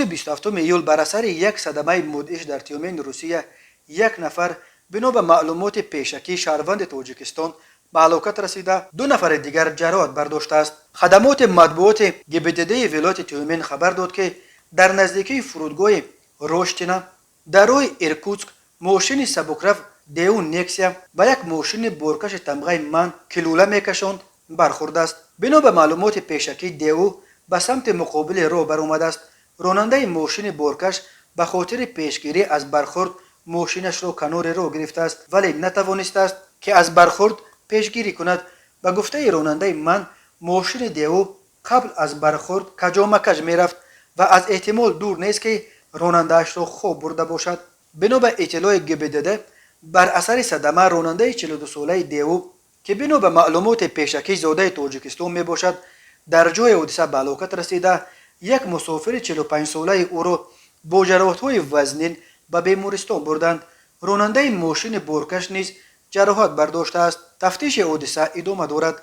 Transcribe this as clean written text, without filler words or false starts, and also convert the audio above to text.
روز 27 ایول بر اثر یک صدمه مدهش در تیومن روسیه یک نفر بنا به معلومات پیشکی شهروند تاجیکستان به هلاکت رسیده، 2 نفر دیگر جراحت برداشته است. خدمات مطبوعات گبدده ولایت تیومن خبر داد که در نزدیکی فرودگاه روشتینا در راه ایرکوتسک ماشین سبکرفت دیو نیکسیا و یک ماشین بورکش تمغه من کلوله میکشاند برخورده است. بنا به معلومات پیشکی دیو به سمت مقابل راه برآمده است. راننده ماشین بورکش به خاطر پیشگیری از برخورد ماشینش را کنار راه گرفته است ولی نتوانسته است که از برخورد پیشگیری کند. به گفته راننده من ماشین دیو قبل از برخورد کجامکج میرفت و از احتمال دور نیست که رانندهاش را خواب برده باشد. بنا به اطلاع گبدده بر اثر صدمه راننده 42 ساله دیو که بنا به معلومات پیشکی زاده تاجیکستان می باشد در جای حادثه به هلاکت رسیده. یک مسافر 45 ساله او را با جراحت‌های وزنین به بیمارستان بردند. راننده ماشین بورکش نیز جراحت برداشته است. تفتیش حادثه ادامه دارد.